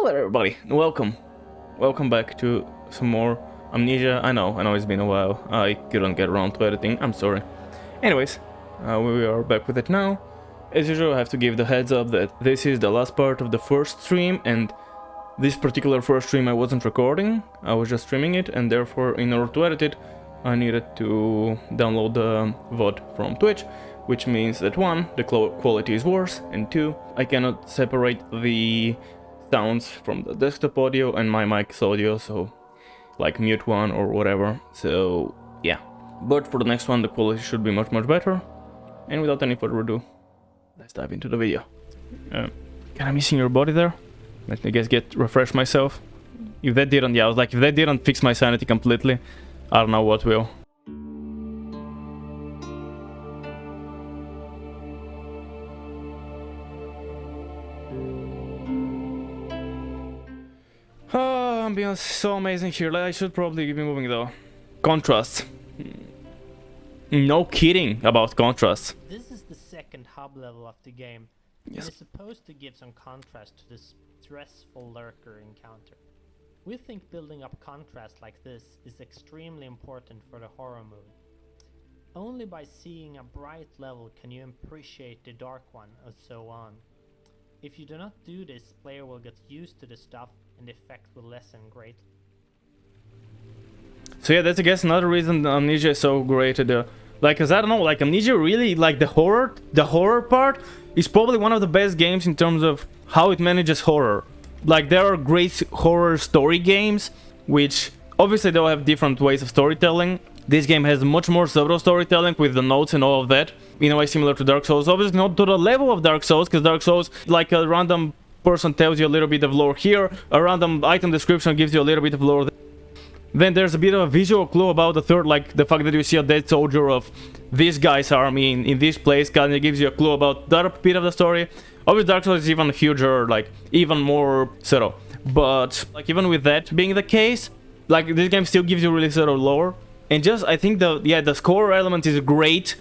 there, everybody, and welcome back to some more Amnesia. I know it's been a while. I couldn't get around to editing. I'm sorry. Anyways, we are back with it now. As usual, I have to give the heads up that this is the last part of the first stream, and this particular first stream I wasn't recording. I was just streaming it, and therefore, in order to edit it, I needed to download the VOD from Twitch, which means that 1, the quality is worse, and 2, I cannot separate the sounds from the desktop audio and my mic's audio, so like mute one or whatever. So yeah, but for the next one the quality should be much better. And without any further ado, let's dive into the video. Kinda missing your body there. Let me guess, refresh myself. If that didn't, yeah, I was like, if that didn't fix my sanity completely, I don't know what will. Oh, ambience so amazing here. I should probably be moving though. Contrast. No kidding about contrast. This is the second hub level of the game. Yes. It is supposed to give some contrast to this stressful lurker encounter. We think building up contrast like this is extremely important for the horror mood. Only by seeing a bright level can you appreciate the dark one, and so on. If you do not do this, player will get used to the stuff and the effect will lessen greatly. So yeah, that's I guess another reason Amnesia is so great at the, like, cause I don't know, like Amnesia really, like the horror part is probably one of the best games in terms of how it manages horror. Like there are great horror story games, which obviously they'll have different ways of storytelling. This game has much more subtle storytelling with the notes and all of that, in a way similar to Dark Souls. Obviously not to the level of Dark Souls, because Dark Souls, like a random person tells you a little bit of lore here, a random item description gives you a little bit of lore there. Then there's a bit of a visual clue about the third, like the fact that you see a dead soldier of this guy's army in this place, kind of gives you a clue about that bit of the story. Obviously Dark Souls is even huger, like even more subtle. But like even with that being the case, like this game still gives you really subtle lore. And just I think the score element is great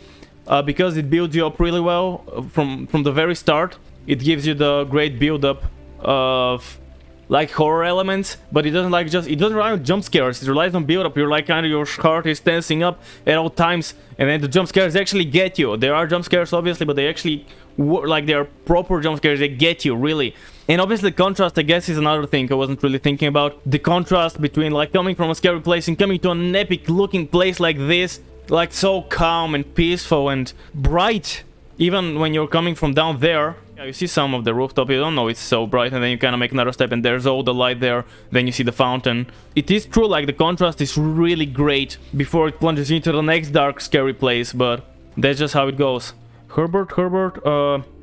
because it builds you up really well from the very start. It gives you the great build up of like horror elements, but it doesn't rely on jump scares. It relies on build up. You're like kind of, your heart is tensing up at all times, and then the jump scares actually get you. There are jump scares obviously, but they actually like, they are proper jump scares. They get you really. And obviously contrast, I guess, is another thing I wasn't really thinking about. The contrast between like coming from a scary place and coming to an epic looking place like this, like so calm and peaceful and bright. Even when you're coming from down there, yeah, you see some of the rooftop, you don't know it's so bright, and then you kind of make another step and there's all the light there, then you see the fountain. It is true, like the contrast is really great before it plunges into the next dark scary place, but that's just how it goes. Herbert,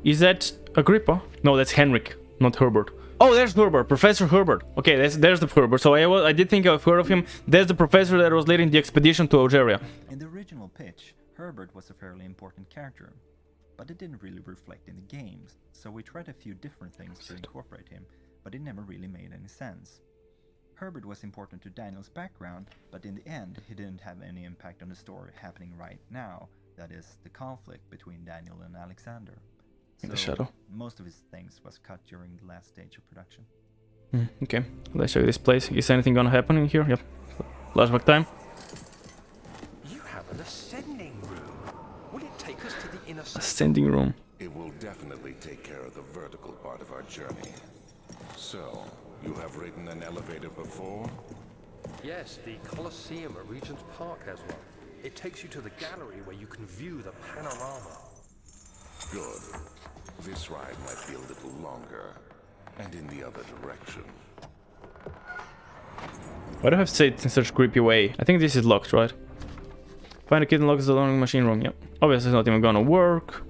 is that Agrippa? No, that's Henrik, not Herbert. Oh, there's Herbert, Professor Herbert. Okay, there's the Herbert, so I did think I've heard of him. There's the professor that was leading the expedition to Algeria. In the original pitch, Herbert was a fairly important character, but it didn't really reflect in the games, so we tried a few different things to incorporate him, but it never really made any sense. Herbert was important to Daniel's background, but in the end he didn't have any impact on the story happening right now, that is, the conflict between Daniel and Alexander. In the shadow. Most of his things was cut during the last stage of production. Okay, let's show you this place. Is anything gonna happen in here? Yep. Flashback time. You have an ascending room. Will it take us to the inner Ascending room. It will definitely take care of the vertical part of our journey. So, you have ridden an elevator before? Yes, the Colosseum at Regent's Park has one. It takes you to the gallery where you can view the panorama. Good. This ride might be a little longer, and in the other direction. Why do I have to say it in such a creepy way? I think this is locked, right? Find a kid and lock the learning machine room, yep. Obviously it's not even gonna work.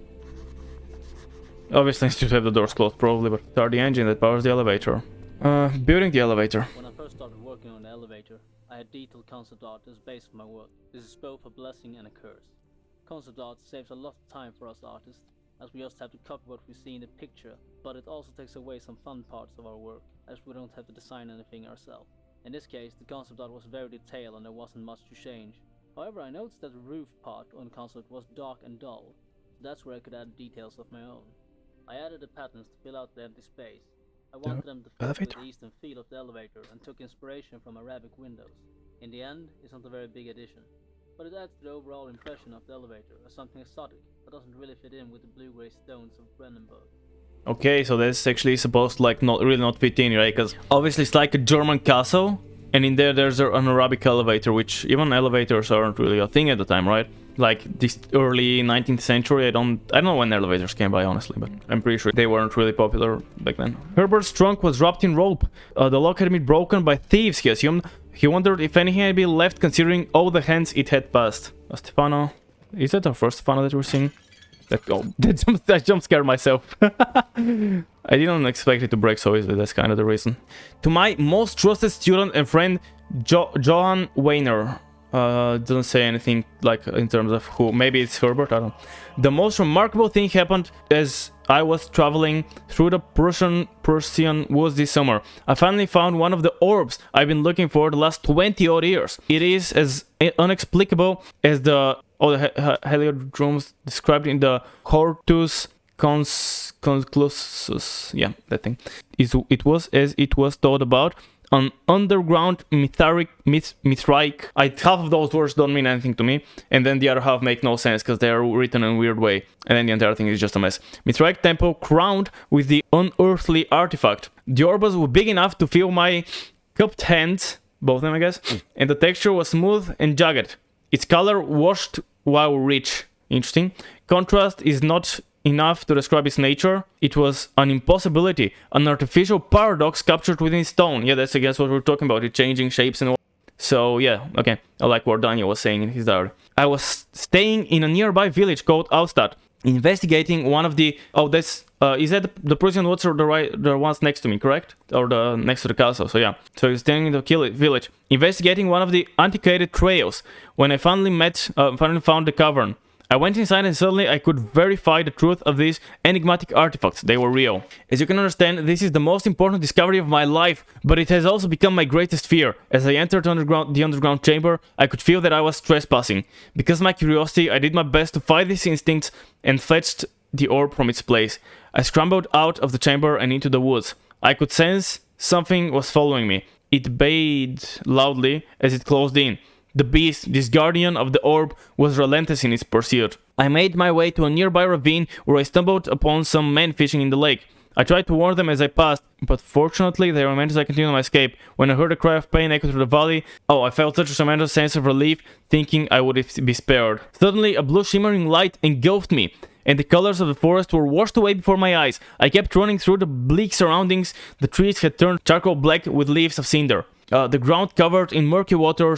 Obviously I still have the doors closed probably, but start the engine that powers the elevator. Building the elevator. When I first started working on the elevator, I had detailed concept art as base of my work. This is both a blessing and a curse. Concept art saves a lot of time for us artists, as we just have to copy what we see in the picture, but it also takes away some fun parts of our work, as we don't have to design anything ourselves. In this case, the concept art was very detailed and there wasn't much to change. However, I noticed that the roof part on the concept was dark and dull, so that's where I could add details of my own. I added the patterns to fill out the empty space. I wanted them to fit with elevator. the eastern feel of the elevator and took inspiration from Arabic windows. In the end, it's not a very big addition, but it adds to the overall impression of the elevator as something exotic that doesn't really fit in with the blue-gray stones of Brandenburg. Okay, so that's actually supposed to like not fit in, right? Because obviously it's like a German castle, and in there there's an Arabic elevator, which even elevators aren't really a thing at the time, right? Like this early 19th century, I don't know when elevators came by, honestly, but I'm pretty sure they weren't really popular back then. Herbert's trunk was wrapped in rope. The lock had been broken by thieves, he assumed. He wondered if anything had been left considering all the hands it had passed. Stefano. Is that our first Stefano that we're seeing? I jump scared myself. I didn't expect it to break so easily, that's kind of the reason. To my most trusted student and friend, Johann Weiner. Doesn't say anything like in terms of who. Maybe it's Herbert, I don't know. The most remarkable thing happened as I was traveling through the Prussian woods this summer. I finally found one of the orbs I've been looking for the last 20 odd years. It is as inexplicable as the heliodromes described in the Hortus Conclusus. Yeah, that thing. It was as it was thought about. An underground Mithraic. Half of those words don't mean anything to me, and then the other half make no sense because they are written in a weird way, and then the entire thing is just a mess. Mithraic temple crowned with the unearthly artifact. The orb was big enough to fill my cupped hands, both of them I guess, and the texture was smooth and jagged. Its color washed while rich. Interesting. Contrast is not enough to describe its nature. It was an impossibility, an artificial paradox captured within stone. Yeah, that's I guess what we're talking about, it changing shapes and all. So yeah, okay, I like what Daniel was saying in his diary. I was staying in a nearby village called Alstad, investigating one of the... Oh, that's... is that the Prussian woods or the ones next to me, correct? Or the next to the castle, so yeah. So I was staying in the village, investigating one of the antiquated trails, when I finally found the cavern. I went inside and suddenly I could verify the truth of these enigmatic artifacts. They were real. As you can understand, this is the most important discovery of my life, but it has also become my greatest fear. As I entered the underground chamber, I could feel that I was trespassing. Because of my curiosity, I did my best to fight these instincts and fetched the orb from its place. I scrambled out of the chamber and into the woods. I could sense something was following me. It bayed loudly as it closed in. The beast, this guardian of the orb, was relentless in its pursuit. I made my way to a nearby ravine where I stumbled upon some men fishing in the lake. I tried to warn them as I passed, but fortunately they remained as I continued my escape. When I heard a cry of pain echo through the valley, I felt such a tremendous sense of relief, thinking I would be spared. Suddenly, a blue shimmering light engulfed me, and the colors of the forest were washed away before my eyes. I kept running through the bleak surroundings. The trees had turned charcoal black with leaves of cinder. The ground covered in murky water.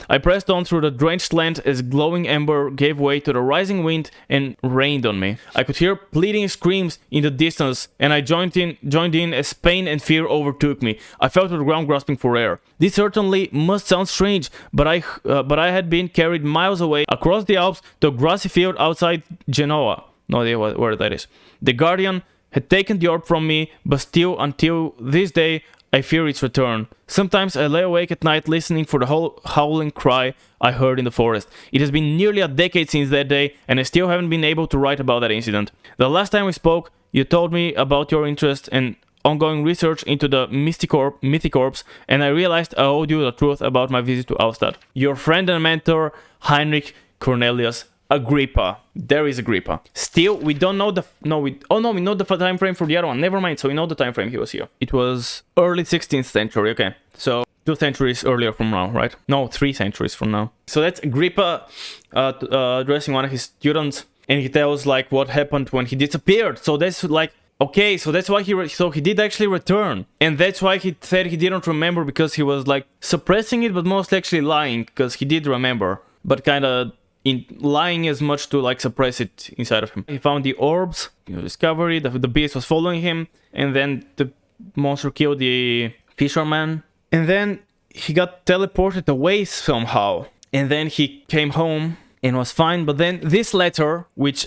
I pressed on through the drenched land as glowing ember gave way to the rising wind and rained on me. I could hear pleading screams in the distance, and I joined in as pain and fear overtook me. I fell to the ground grasping for air. This certainly must sound strange, but I had been carried miles away across the Alps to a grassy field outside Genoa. No idea where that is. The Guardian had taken the orb from me, but still until this day I fear its return. Sometimes I lay awake at night listening for the howling cry I heard in the forest. It has been nearly a decade since that day, and I still haven't been able to write about that incident. The last time we spoke, you told me about your interest and ongoing research into the mythic orbs, and I realized I owed you the truth about my visit to Alstad. Your friend and mentor, Heinrich Cornelius Agrippa. There is Agrippa. Still, we don't know we know the time frame for the other one. Never mind, so we know the time frame he was here. It was early 16th century, okay. So 2 centuries earlier from now, right? No, 3 centuries from now. So that's Agrippa addressing one of his students, and he tells like what happened when he disappeared. So that's like, okay, so that's why he did actually return. And that's why he said he didn't remember, because he was like suppressing it, but mostly actually lying, because he did remember, but kind of in lying as much to like suppress it inside of him. He found the orbs, discovery, the beast was following him, and then the monster killed the fisherman, and then he got teleported away somehow, and then he came home and was fine. But then this letter, which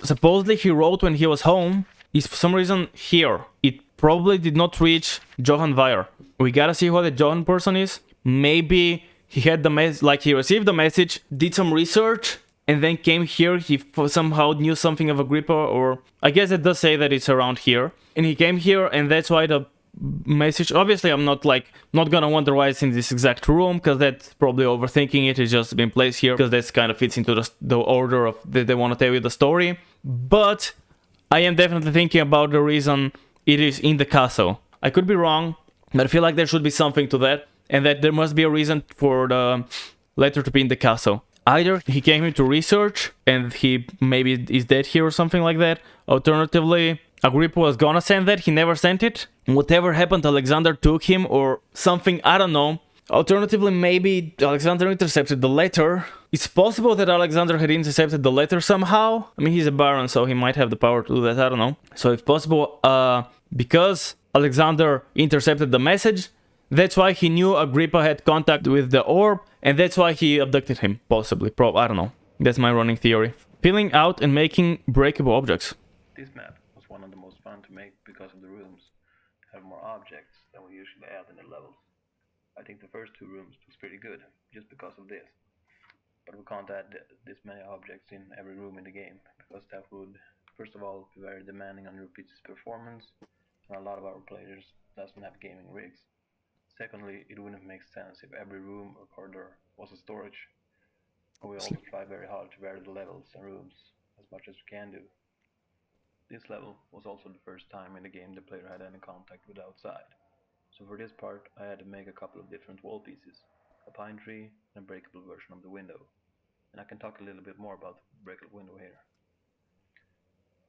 supposedly he wrote when he was home, is for some reason here. It probably did not reach Johann Weyer. We gotta see who the Johann person is. Maybe he had the message, like he received the message, did some research, and then came here. He somehow knew something of Agrippa, or I guess it does say that it's around here. And he came here, and that's why the message. Obviously, I'm not gonna wonder why it's in this exact room, because that's probably overthinking it. It's just been placed here because that kind of fits into the order of that they want to tell you the story. But I am definitely thinking about the reason it is in the castle. I could be wrong, but I feel like there should be something to that, and that there must be a reason for the letter to be in the castle. Either he came here to research and he maybe is dead here or something like that. Alternatively, Agrippa was gonna send that, he never sent it. Whatever happened, Alexander took him or something, I don't know. Alternatively, maybe Alexander intercepted the letter. It's possible that Alexander had intercepted the letter somehow. I mean, he's a baron, so he might have the power to do that, I don't know. So if possible, because Alexander intercepted the message, that's why he knew Agrippa had contact with the orb, and that's why he abducted him, possibly. I don't know. That's my running theory. Peeling out and making breakable objects. This map was one of the most fun to make because of the rooms have more objects than we usually add in the levels. I think the first 2 rooms was pretty good, just because of this. But we can't add this many objects in every room in the game, because that would, first of all, be very demanding on your PC's performance, and a lot of our players doesn't have gaming rigs. Secondly, it wouldn't make sense if every room or corridor was a storage. We also try very hard to vary the levels and rooms as much as we can do. This level was also the first time in the game the player had any contact with outside. So for this part I had to make a couple of different wall pieces, a pine tree and a breakable version of the window. And I can talk a little bit more about the breakable window here.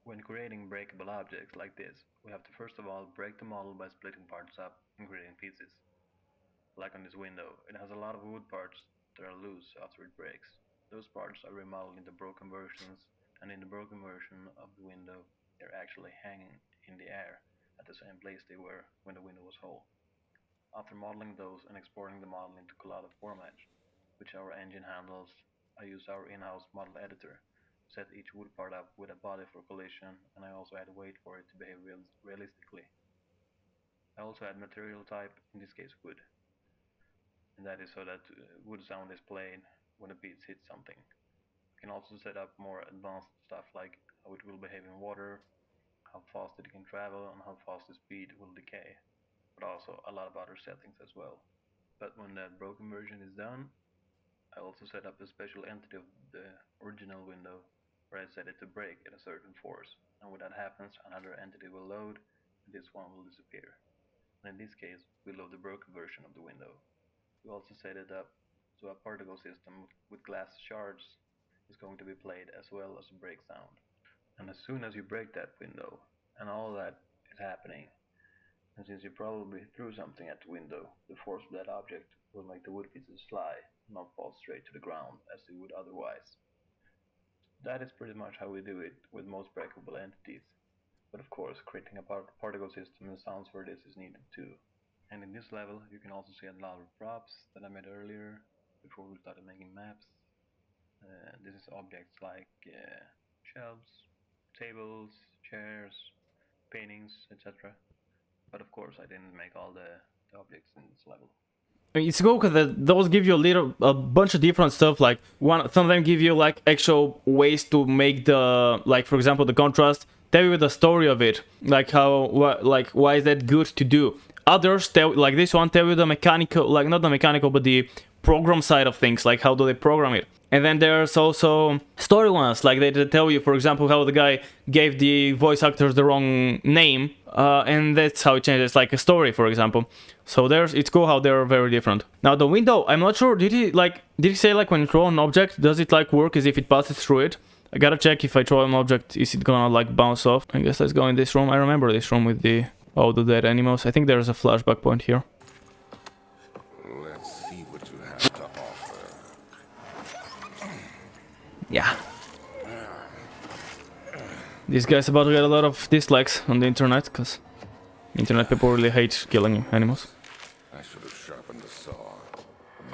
When creating breakable objects like this, we have to first of all break the model by splitting parts up and creating pieces. Like on this window, it has a lot of wood parts that are loose after it breaks. Those parts are remodeled into broken versions, and in the broken version of the window, they're actually hanging in the air at the same place they were when the window was whole. After modeling those and exporting the model into collada format, which our engine handles, I use our in-house model editor to set each wood part up with a body for collision, and I also had to wait for it to behave realistically. I also had material type, in this case wood, and that is so that wood sound is played when a piece hits something. I can also set up more advanced stuff like how it will behave in water, how fast it can travel, and how fast the speed will decay, but also a lot of other settings as well. But when that broken version is done, I also set up a special entity of the original window where I set it to break at a certain force, and when that happens another entity will load and this one will disappear. And in this case we load the broken version of the window. We also set it up so a particle system with glass shards is going to be played as well as a break sound. And as soon as you break that window and all that is happening, and since you probably threw something at the window, the force of that object will make the wood pieces slide, not fall straight to the ground as they would otherwise. That is pretty much how we do it with most breakable entities. But of course, creating a particle system and sounds for this is needed too. And in this level you can also see a lot of props that I made earlier before we started making maps. This is objects like shelves, tables, chairs, paintings, etc. But of course I didn't make all the objects in this level. It's cool because those give you a bunch of different stuff. Like some of them give you like actual ways to make the, like for example the contrast, tell you the story of it, like why is that good to do. Others tell, like this one, tell you the mechanical, like not the mechanical but the program side of things, like how do they program it. And then there's also story ones, like they tell you, for example, how the guy gave the voice actors the wrong name, and that's how it changes, like a story, for example. So it's cool how they're very different. Now the window, I'm not sure, did he say like when you throw an object, does it like work as if it passes through it? I gotta check if I throw an object, is it gonna like bounce off? I guess let's go in this room. I remember this room with the dead animals. I think there's a flashback point here. Let's see what you have to offer. Yeah. This guy's about to get a lot of dislikes on the internet, because internet people really hate killing animals. I should have sharpened the saw,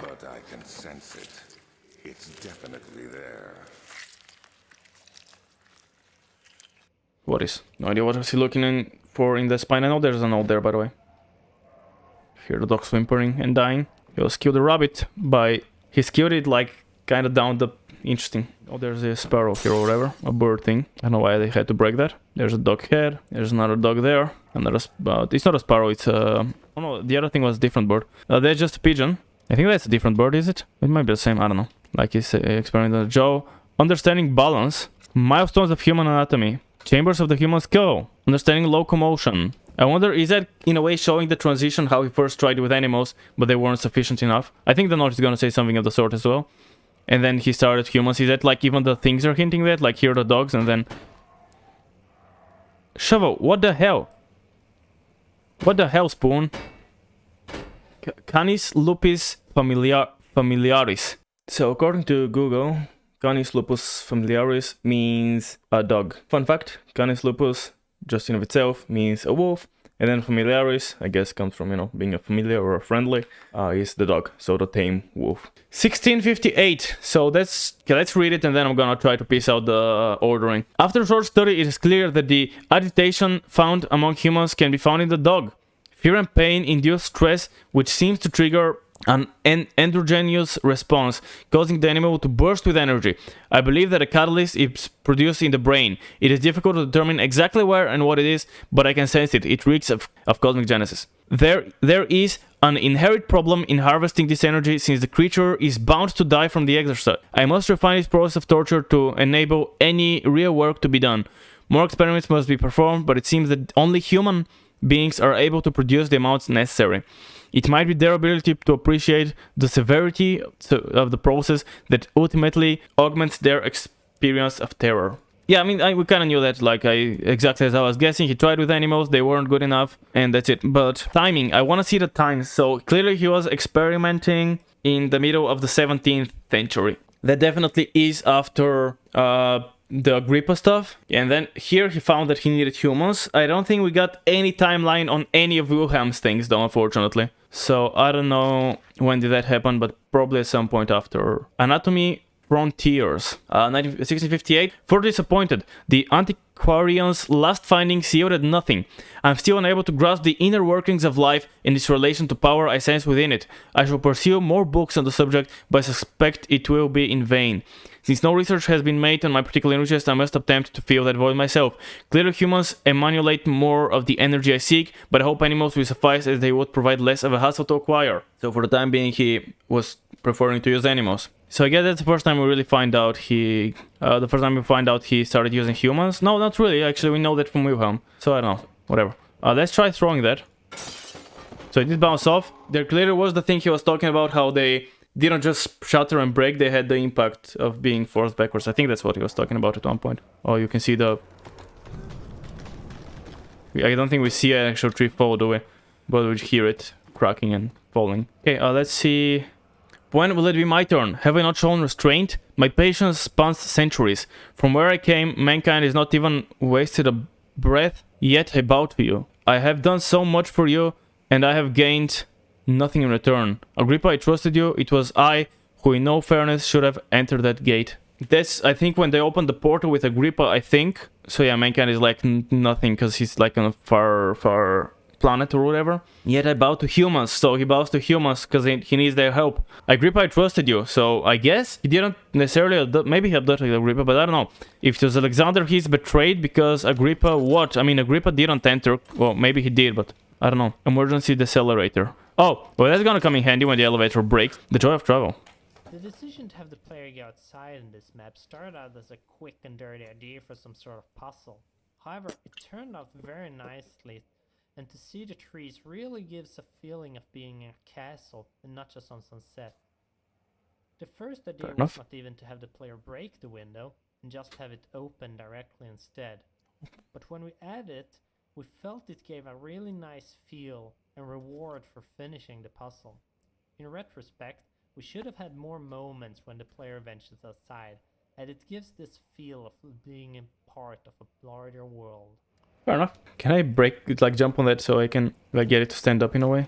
but I can sense it. It's definitely there. What is? No idea what is he looking for in the spine. I know there's a note there, by the way. Hear the dog's whimpering and dying. He was killed the rabbit by... He killed it like kind of down interesting. Oh, there's a sparrow here or whatever, a bird thing. I don't know why they had to break that. There's a dog head. There's another dog there. Another, it's not a sparrow. It's a. Oh no, the other thing was a different bird. That's just a pigeon. I think that's a different bird, is it? It might be the same. I don't know. Like he's experimenting on Joe. Understanding balance. Milestones of human anatomy. Chambers of the human skull. Understanding locomotion. I wonder, is that in a way showing the transition, how he first tried with animals, but they weren't sufficient enough? I think the note is gonna say something of the sort as well. And then he started humans. Is that like even the things are hinting that? Like here are the dogs and then... Shovel, what the hell? What the hell, Spoon? Canis lupus familiaris. So according to Google, Canis lupus familiaris means a dog. Fun fact, Canis lupus just in of itself means a wolf, and then familiaris, I guess, comes from, you know, being a familiar or a friendly, is the dog, so the tame wolf. 1658, so that's, okay, let's read it and then I'm gonna try to piece out the ordering. After a short study, it is clear that the agitation found among humans can be found in the dog. Fear and pain induce stress, which seems to trigger an endogenous response, causing the animal to burst with energy. I believe that a catalyst is produced in the brain. It is difficult to determine exactly where and what it is, but I can sense it. It reeks of cosmic genesis. There is an inherent problem in harvesting this energy, since the creature is bound to die from the exercise. I must refine this process of torture to enable any real work to be done. More experiments must be performed, but it seems that only human beings are able to produce the amounts necessary. It might be their ability to appreciate the severity of the process that ultimately augments their experience of terror. Yeah, I mean, we kind of knew that, like, exactly as I was guessing. He tried with animals, they weren't good enough, and that's it. But timing, I want to see the times. So clearly he was experimenting in the middle of the 17th century. That definitely is after the Agrippa stuff. And then here he found that he needed humans. I don't think we got any timeline on any of Wilhelm's things, though, unfortunately. So I don't know when did that happen, but probably at some point after. Anatomy Frontiers, 1658. Further disappointed, the antiquarian's last findings yielded nothing. I'm still unable to grasp the inner workings of life and its relation to power I sense within it. I shall pursue more books on the subject, but I suspect it will be in vain. Since no research has been made on my particular interest, I must attempt to fill that void myself. Clearly humans emulate more of the energy I seek, but I hope animals will suffice, as they would provide less of a hassle to acquire. So for the time being, he was preferring to use animals. So I guess that's the first time we really find out he started using humans. No, not really. Actually, we know that from Wilhelm. So I don't know. Whatever. Let's try throwing that. So it did bounce off. There clearly was the thing he was talking about, how they didn't just shatter and break, they had the impact of being forced backwards. I think that's what he was talking about at one point. Oh, you can see the... I don't think we see an actual tree fall, do we? But we hear it cracking and falling. Okay, let's see... When will it be my turn? Have I not shown restraint? My patience spans centuries. From where I came, mankind is not even wasted a breath, yet I bow to you. I have done so much for you, and I have gained nothing in return. Agrippa, I trusted you. It was I who in no fairness should have entered that gate. That's, I think, when they opened the portal with Agrippa, I think. So yeah, mankind is like nothing, because he's like on a far planet or whatever. Yet I bow to humans, so he bows to humans because he needs their help. Agrippa, I trusted you, so I guess he didn't necessarily, maybe he abducted Agrippa, but I don't know. If it was Alexander, he's betrayed because Agrippa, what? I mean, Agrippa didn't enter, well, maybe he did, but I don't know. Emergency decelerator. Oh, well, that's gonna come in handy when the elevator breaks. The joy of travel. The decision to have the player go outside in this map started out as a quick and dirty idea for some sort of puzzle. However, it turned out very nicely, and to see the trees really gives a feeling of being in a castle and not just on sunset. The first idea was not even to have the player break the window and just have it open directly instead. But when we added it, we felt it gave a really nice feel and reward for finishing the puzzle. In retrospect, we should have had more moments when the player ventures outside, and it gives this feel of being a part of a larger world. Fair enough. Can I break it, like jump on that so I can like get it to stand up in a way?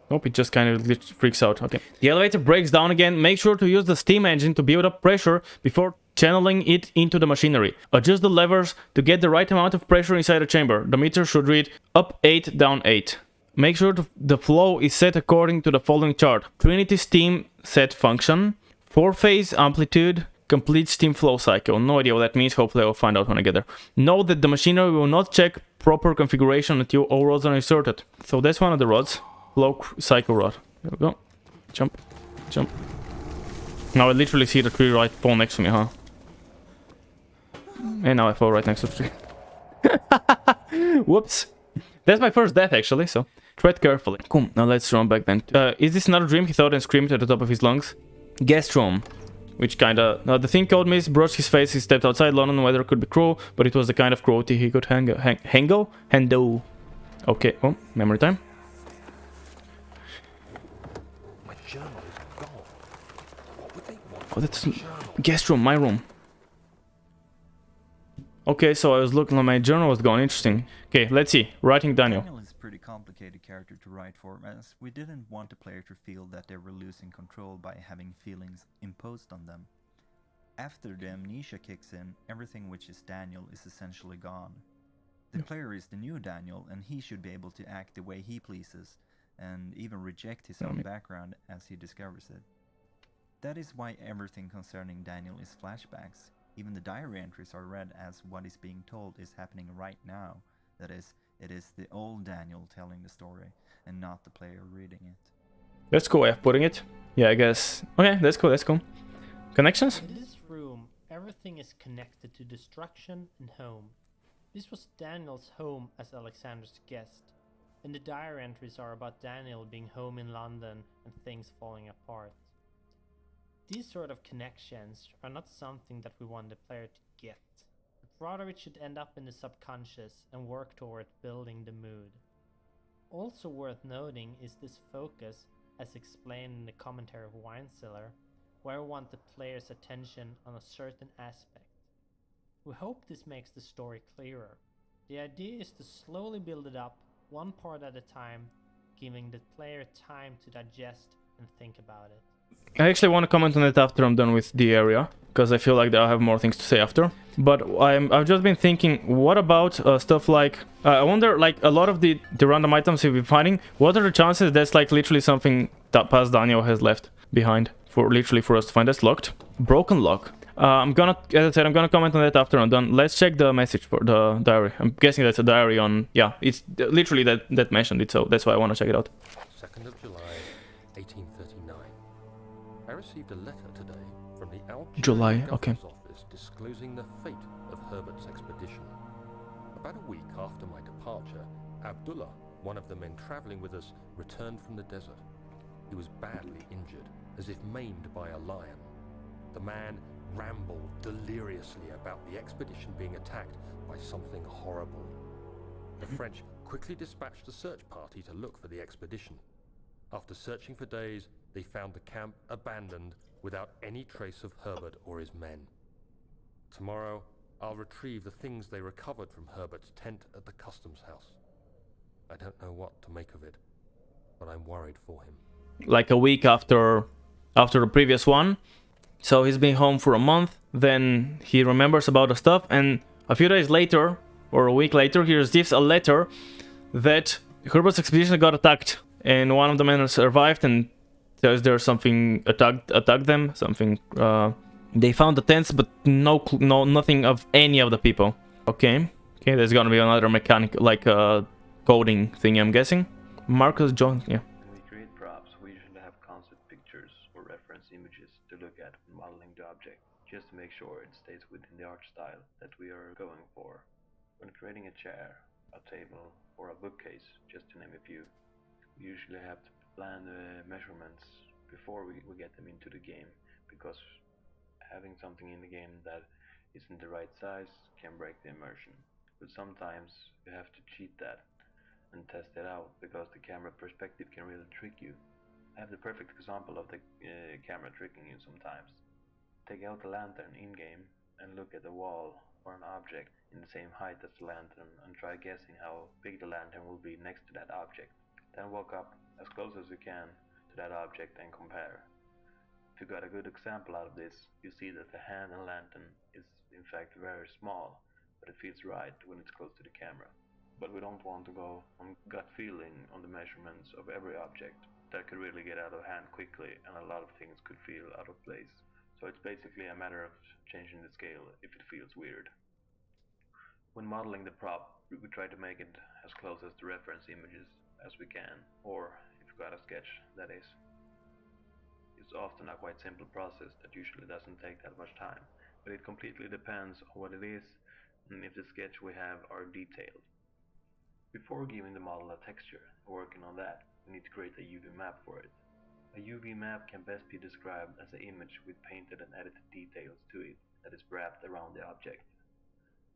Nope, it just kind of freaks out. Okay. The elevator breaks down again. Make sure to use the steam engine to build up pressure before channeling it into the machinery. Adjust the levers to get the right amount of pressure inside the chamber. The meter should read up 8, down 8. Make sure the flow is set according to the following chart. Trinity steam set function. 4-phase amplitude, complete steam flow cycle. No idea what that means. Hopefully I'll find out when I get there. Note that the machinery will not check proper configuration until all rods are inserted. So that's one of the rods. Flow cycle rod. There we go. Jump. Jump. Now I literally see the tree right fall next to me, huh? And now I fall right next to the tree. Whoops. That's my first death, actually, so tread carefully. Cool, now let's run back then. Is this another dream? He thought and screamed at the top of his lungs. Gastron. Which kinda... the thing called me, brushed his face, he stepped outside. London weather could be cruel, but it was the kind of cruelty he could handle. Okay, oh, memory time. My journal is gone. What would they want? Oh, that's guest room, my room. Okay, so I was looking at my journal was gone. Interesting. Okay, let's see. Writing Daniel. Daniel is a pretty complicated character to write for, as we didn't want the player to feel that they were losing control by having feelings imposed on them. After the amnesia kicks in, everything which is Daniel is essentially gone. The player is the new Daniel, and he should be able to act the way he pleases, and even reject his own background as he discovers it. That is why everything concerning Daniel is flashbacks. Even the diary entries are read as what is being told is happening right now. That is, it is the old Daniel telling the story, and not the player reading it. That's cool way of putting it. Yeah, I guess. Okay, that's cool, that's cool. Connections? In this room, everything is connected to destruction and home. This was Daniel's home as Alexander's guest, and the diary entries are about Daniel being home in London and things falling apart. These sort of connections are not something that we want the player to get, but rather it should end up in the subconscious and work toward building the mood. Also worth noting is this focus, as explained in the commentary of Wine Cellar, where we want the player's attention on a certain aspect. We hope this makes the story clearer. The idea is to slowly build it up, one part at a time, giving the player time to digest and think about it. I actually want to comment on it after I'm done with the area, because I feel like I'll have more things to say after. But I've just been thinking, what about stuff like... I wonder, like, a lot of the random items we've been finding, what are the chances that's like literally something that past Daniel has left behind for us to find? That's locked. Broken lock. I'm gonna, as I said, I'm gonna comment on that after I'm done. Let's check the message for the diary. I'm guessing that's a diary on... Yeah, it's literally that mentioned it, so that's why I want to check it out. 2nd of July, 1839. I received a letter today from the July, okay. office disclosing the fate of Herbert's expedition. About a week after my departure, Abdullah, one of the men traveling with us, returned from the desert. He was badly injured, as if maimed by a lion. The man rambled deliriously about the expedition being attacked by something horrible. The French quickly dispatched a search party to look for the expedition. After searching for days, they found the camp abandoned without any trace of Herbert or his men. Tomorrow, I'll retrieve the things they recovered from Herbert's tent at the customs house. I don't know what to make of it, but I'm worried for him. Like a week after the previous one. So he's been home for a month, then he remembers about the stuff, and a few days later, or a week later, he receives a letter that Herbert's expedition got attacked, and one of the men survived, and says there's something attacked them, something, they found the tents, but nothing of any of the people. Okay, there's gonna be another mechanic, like coding thing, I'm guessing. Marcus Jones, yeah. When we create props, we usually have concept pictures or reference images to look at when modeling the object, just to make sure it stays within the art style that we are going for. When creating a chair, a table, or a bookcase, just to name a few, we usually have to plan the measurements before we get them into the game, because having something in the game that isn't the right size can break the immersion. But sometimes you have to cheat that and test it out, because the camera perspective can really trick you. I have the perfect example of the camera tricking you sometimes. Take out the lantern in-game and look at the wall or an object in the same height as the lantern and try guessing how big the lantern will be next to that object. Then walk up as close as you can to that object and compare. If you got a good example out of this, you see that the hand and lantern is in fact very small, but it feels right when it's close to the camera. but we don't want to go on gut feeling on the measurements of every object. That could really get out of hand quickly, and a lot of things could feel out of place. So it's basically a matter of changing the scale if it feels weird. When modeling the prop, we try to make it as close as the reference images as we can, or if you've got a sketch, that is. It's often a quite simple process that usually doesn't take that much time, but it completely depends on what it is and if the sketch we have are detailed. Before giving the model a texture and working on that, we need to create a UV map for it. A UV map can best be described as an image with painted and edited details to it that is wrapped around the object.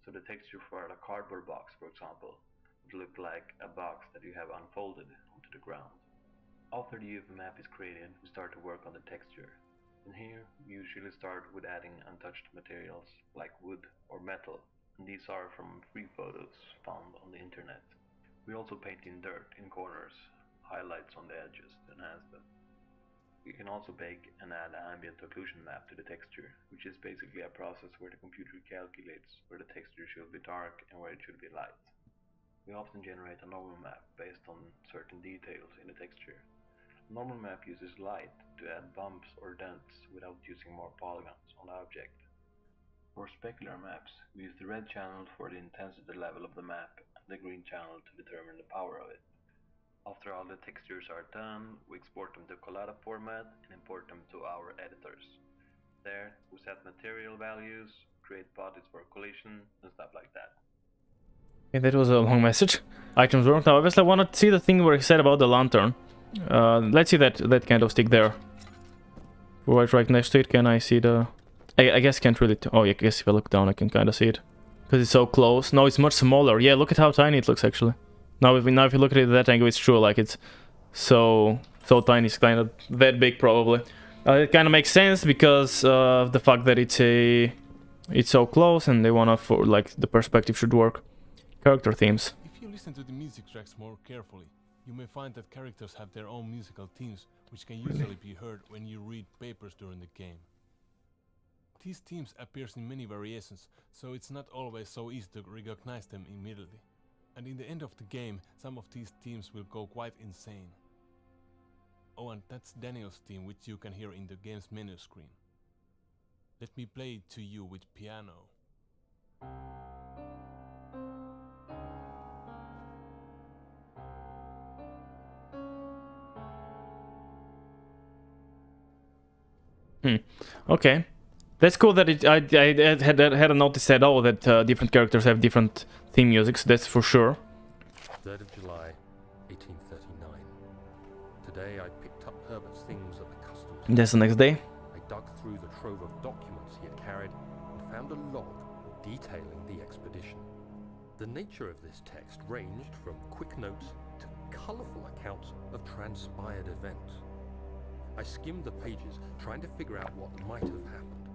So the texture for a cardboard box, for example, would look like a box that you have unfolded onto the ground. After the UV map is created, we start to work on the texture. And here, we usually start with adding untouched materials like wood or metal, and these are from free photos found on the internet. We also paint in dirt in corners, highlights on the edges to enhance them. We can also bake and add an ambient occlusion map to the texture, which is basically a process where the computer calculates where the texture should be dark and where it should be light. We often generate a normal map based on certain details in the texture. Normal map uses light to add bumps or dents without using more polygons on the object. For specular maps, we use the red channel for the intensity level of the map and the green channel to determine the power of it. After all the textures are done, we export them to collada format and import them to our editors. There, we set material values, create bodies for collision, and stuff like that. Okay, that was a long message. Items work. Now, obviously, I want to see the thing where he said about the lantern. Let's see that kind of stick there. Right next to it, can I see the... I guess can't really... Oh, yeah, I guess if I look down, I can kind of see it. Because it's so close. No, it's much smaller. Yeah, look at how tiny it looks, actually. Now if you look at it at that angle, it's true. Like, it's so tiny. It's kind of that big, probably. It kind of makes sense because of the fact that it's so close, and they want to... like, the perspective should work. Character themes. If you listen to the music tracks more carefully, you may find that characters have their own musical themes, which can usually be heard when you read papers during the game. These themes appear in many variations, so it's not always so easy to recognize them immediately. And in the end of the game, some of these themes will go quite insane. Oh, and that's Daniel's theme, which you can hear in the game's menu screen. Let me play it to you with piano. Okay, that's cool that I hadn't noticed at all that different characters have different theme musics. That's for sure. 3rd of July, 1839. Today I picked up Herbert's things at the customs. That's the next day. I dug through the trove of documents he had carried and found a log detailing the expedition. The nature of this text ranged from quick notes to colourful accounts of transpired events. I skimmed the pages, trying to figure out what might have happened.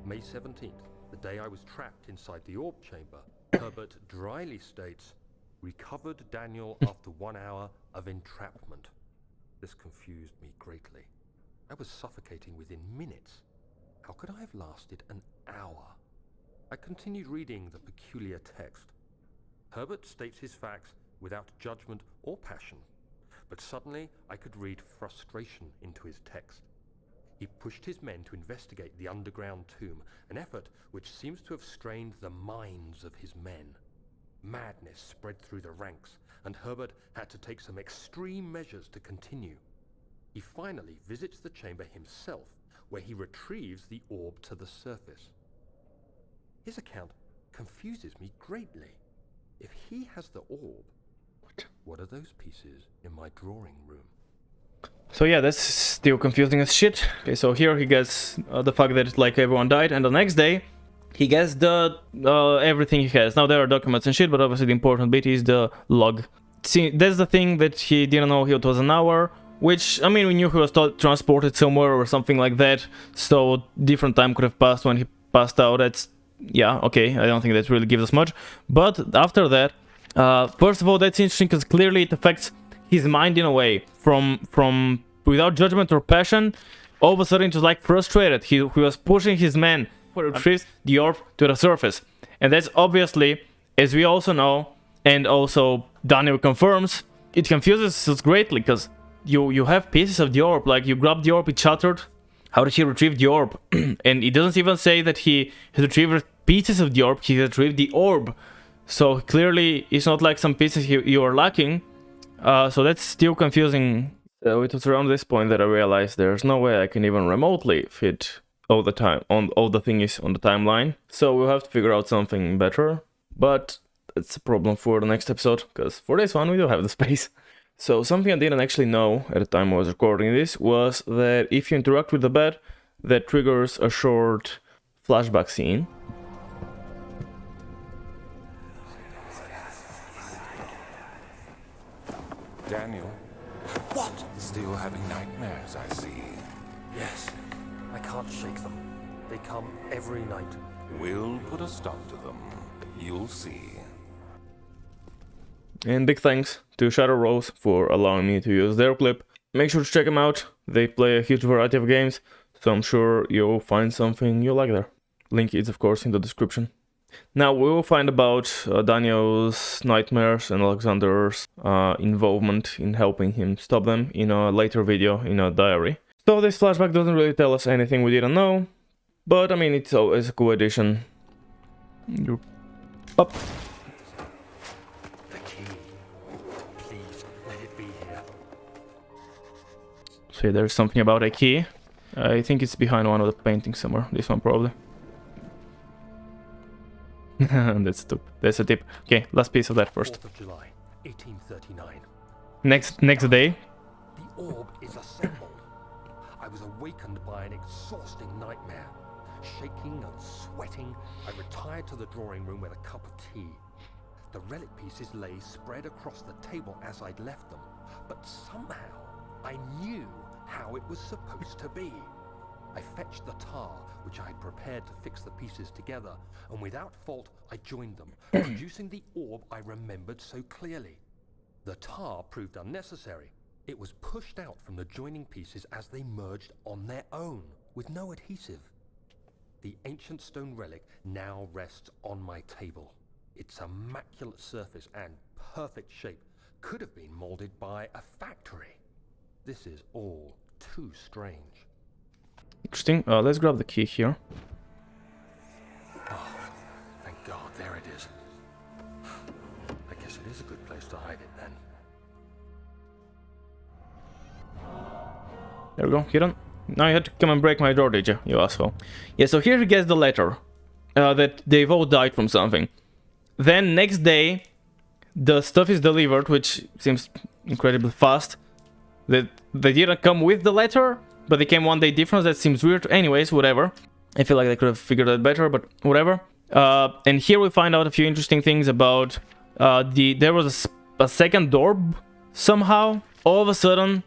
May 17th, the day I was trapped inside the orb chamber, Herbert dryly states, "Recovered Daniel after 1 hour of entrapment." This confused me greatly. I was suffocating within minutes. How could I have lasted an hour? I continued reading the peculiar text. Herbert states his facts without judgment or passion. But suddenly, I could read frustration into his text. He pushed his men to investigate the underground tomb, an effort which seems to have strained the minds of his men. Madness spread through the ranks, and Herbert had to take some extreme measures to continue. He finally visits the chamber himself, where he retrieves the orb to the surface. His account confuses me greatly. If he has the orb, what are those pieces in my drawing room? So yeah, that's still confusing as shit. Okay, so here he gets the fact that like everyone died, and the next day he gets the everything he has. Now there are documents and shit, but obviously the important bit is the log. See, that's the thing that he didn't know it was an hour, which, I mean, we knew he was transported somewhere or something like that, so different time could have passed when he passed out. That's, yeah, okay, I don't think that really gives us much. But after that, first of all, that's interesting because clearly it affects his mind in a way. From without judgment or passion, all of a sudden he was like frustrated. He was pushing his men to retrieve the orb to the surface. And that's obviously, as we also know, and also Daniel confirms, it confuses us greatly, because you have pieces of the orb, like you grab the orb, it shattered. How did he retrieve the orb? And he doesn't even say that he has retrieved pieces of the orb, he retrieved the orb. So clearly it's not like some pieces you are lacking. So that's still confusing. So it was around this point that I realized there's no way I can even remotely fit all the thingies on the timeline. So we'll have to figure out something better. But it's a problem for the next episode, because for this one we do have the space. So something I didn't actually know at the time I was recording this was that if you interact with the bed, that triggers a short flashback scene. Daniel? What? Still having nightmares, I see. Yes, I can't shake them. They come every night. We'll put a stop to them. You'll see. And big thanks to Shadow Rose for allowing me to use their clip. Make sure to check them out. They play a huge variety of games, so I'm sure you'll find something you like there. Link is of course in the description. Now we will find about Daniel's nightmares and Alexander's involvement in helping him stop them in a later video in a diary. So this flashback doesn't really tell us anything we didn't know, but I mean it's always a cool addition. Up. The key. Please, let it be here. So there's something about a key. I think it's behind one of the paintings somewhere. This one probably. That's a tip. Okay, last piece of that first. 4th of July, 1839. Next day. The orb is assembled. I was awakened by an exhausting nightmare. Shaking and sweating, I retired to the drawing room with a cup of tea. The relic pieces lay spread across the table as I'd left them, but somehow I knew how it was supposed to be. I fetched the tar, which I had prepared to fix the pieces together, and without fault I joined them, producing the orb I remembered so clearly. The tar proved unnecessary. It was pushed out from the joining pieces as they merged on their own, with no adhesive. The ancient stone relic now rests on my table. Its immaculate surface and perfect shape could have been molded by a factory. This is all too strange. Interesting. Let's grab the key here. Oh, thank God, there it is. I guess it is a good place to hide it then. There we go, hidden. Now you had to come and break my door, did you? You asshole. Yeah, so here he gets the letter. That they've all died from something. Then next day, the stuff is delivered, which seems incredibly fast. That they didn't come with the letter, but they came one day difference. That seems weird. Anyways, whatever. I feel like they could have figured that better, but whatever. And here we find out a few interesting things about there was a second door somehow. All of a sudden,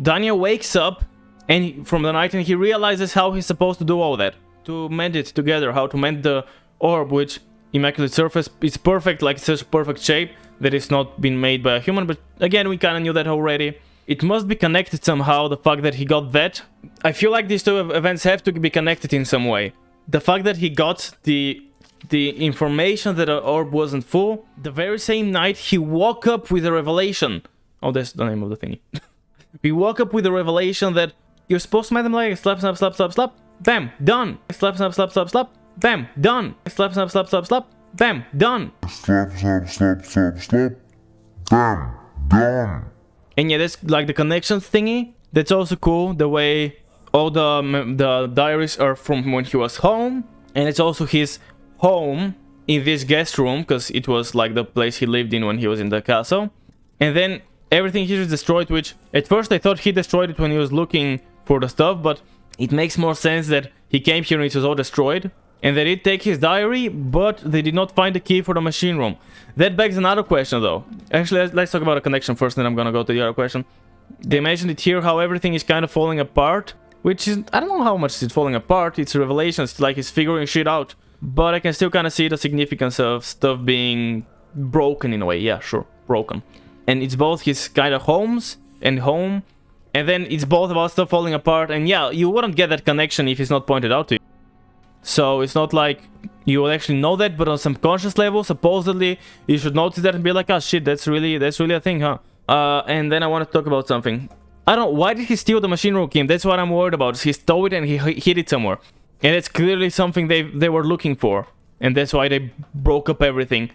Daniel wakes up and from the night and he realizes how he's supposed to do all that. To mend it together, how to mend the orb, which immaculate surface is perfect, like it's such a perfect shape that it's not been made by a human, but again, we kind of knew that already. It must be connected somehow, the fact that he got that. I feel like these two events have to be connected in some way. The fact that he got the information that the orb wasn't full, the very same night he woke up with a revelation. Oh, that's the name of the thingy. He woke up with a revelation that you're supposed to make them like slap, slap, slap, slap, slap, bam, done. Slap, slap, slap, slap, slap, bam, done. Slap, slap, slap, slap, slap, bam, done. Slap, slap, slap, slap, slap, bam, done. And yeah, that's like the connections thingy. That's also cool, the way all the diaries are from when he was home. And it's also his home in this guest room, because it was like the place he lived in when he was in the castle. And then everything here is destroyed, which at first I thought he destroyed it when he was looking for the stuff, but it makes more sense that he came here and it was all destroyed. And they did take his diary, but they did not find the key for the machine room. That begs another question though. Actually, let's talk about a connection first, then I'm gonna go to the other question. They mentioned it here, how everything is kind of falling apart, which is, I don't know how much it's falling apart, it's a revelation, it's like he's figuring shit out. But I can still kind of see the significance of stuff being broken in a way, yeah, sure, broken. And it's both his kind of homes and home, and then it's both about stuff falling apart, and yeah, you wouldn't get that connection if it's not pointed out to you. So it's not like you will actually know that, but on some conscious level, supposedly, you should notice that and be like, oh shit, that's really a thing, huh? And then I want to talk about something. I don't know, why did he steal the machine room key? That's what I'm worried about. He stole it and he hid it somewhere. And it's clearly something they were looking for. And that's why they broke up everything.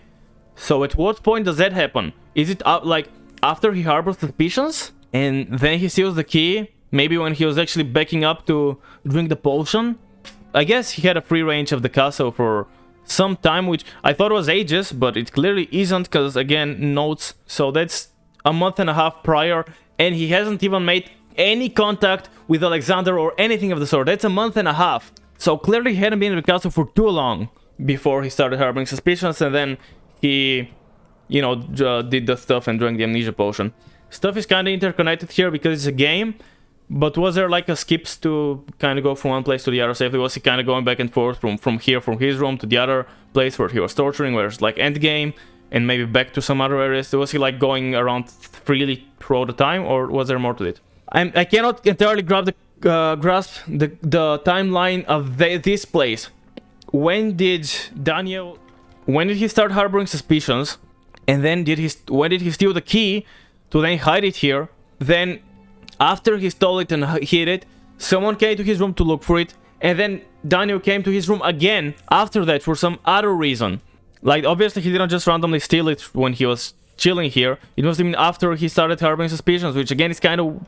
So at what point does that happen? Is it like after he harbors suspicions? And then he steals the key? Maybe when he was actually backing up to drink the potion? I guess he had a free range of the castle for some time, which I thought was ages, but it clearly isn't, because again, notes. So that's a month and a half prior, and he hasn't even made any contact with Alexander or anything of the sort. That's a month and a half. So clearly he hadn't been in the castle for too long before he started harboring suspicions, and then he, you know, did the stuff and drank the amnesia potion. Stuff is kind of interconnected here because it's a game, but was there like a skips to kind of go from one place to the other safely? Was he kind of going back and forth from here, from his room to the other place where he was torturing, where it's like end game, and maybe back to some other areas? Was he like going around freely throughout the time, or was there more to it? I cannot entirely grasp the timeline of this place. When did he start harboring suspicions? And then when did he steal the key to then hide it here? Then after he stole it and hid it, someone came to his room to look for it, and then Daniel came to his room again after that for some other reason. Like, obviously he didn't just randomly steal it when he was chilling here. It must have been after he started harboring suspicions, which again is kind of...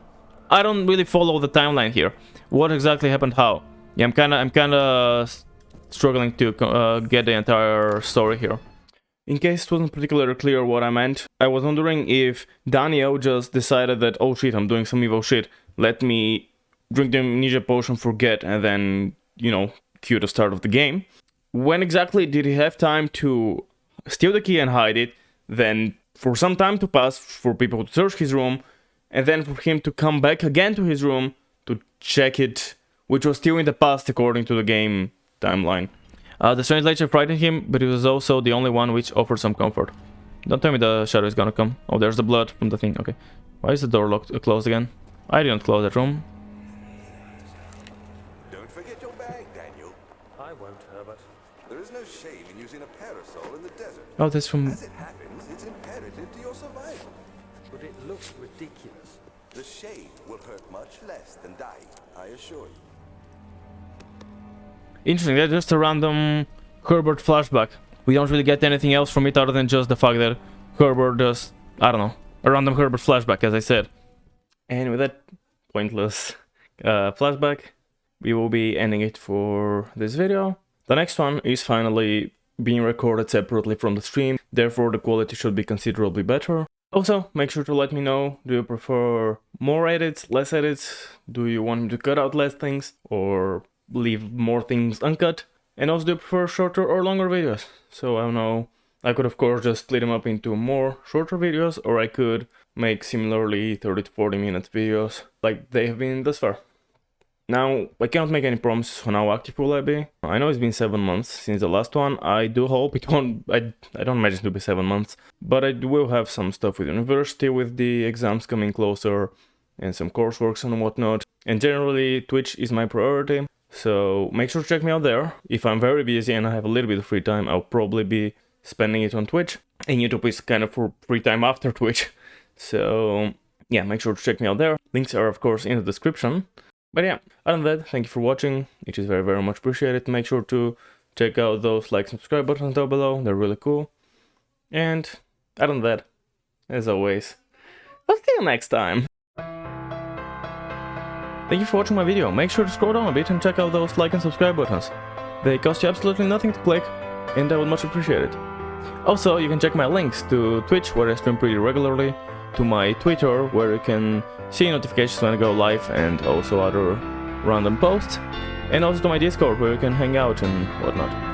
I don't really follow the timeline here. What exactly happened how? Yeah, I'm kind of struggling to get the entire story here. In case it wasn't particularly clear what I meant, I was wondering if Daniel just decided that, oh shit, I'm doing some evil shit, let me drink the amnesia potion, forget, and then, you know, cue the start of the game. When exactly did he have time to steal the key and hide it, then for some time to pass for people to search his room, and then for him to come back again to his room to check it, which was still in the past according to the game timeline. The strange nature frightened him, but it was also the only one which offered some comfort. Don't tell me the shadow is gonna come. Oh, there's the blood from the thing. Okay. Why is the door locked, closed again? I didn't close that room. Don't forget your bag, Daniel. I won't, Herbert. There is no shame in using a parasol in the desert. Oh, that's from... As it happens, it's imperative to your survival. But it looks ridiculous. The shade will hurt much less than dying, I assure you. Interesting, that's just a random Herbert flashback. We don't really get anything else from it other than just the fact that Herbert does, I don't know, a random Herbert flashback, as I said. And with that pointless flashback, we will be ending it for this video. The next one is finally being recorded separately from the stream, therefore the quality should be considerably better. Also, make sure to let me know, do you prefer more edits, less edits? Do you want me to cut out less things, or leave more things uncut? And also, do you prefer shorter or longer videos? So I don't know, I could of course just split them up into more shorter videos, or I could make similarly 30 to 40 minute videos like they have been thus far. Now, I cannot make any promises on how active will I be. I know it's been 7 months since the last one. I do hope it won't... I don't imagine it will be 7 months. But I will have some stuff with university, with the exams coming closer, and some courseworks and whatnot. And generally, Twitch is my priority. So make sure to check me out there. If I'm very busy and I have a little bit of free time, I'll probably be spending it on Twitch. And YouTube is kind of for free time after Twitch. So yeah, make sure to check me out there. Links are of course in the description. But yeah, other than that, thank you for watching. It is very, very much appreciated. Make sure to check out those like and subscribe buttons down below. They're really cool. And other than that, as always, I'll see you next time. Thank you for watching my video. Make sure to scroll down a bit and check out those like and subscribe buttons. They cost you absolutely nothing to click, and I would much appreciate it. Also, you can check my links to Twitch, where I stream pretty regularly, to my Twitter, where you can see notifications when I go live and also other random posts, and also to my Discord, where you can hang out and whatnot.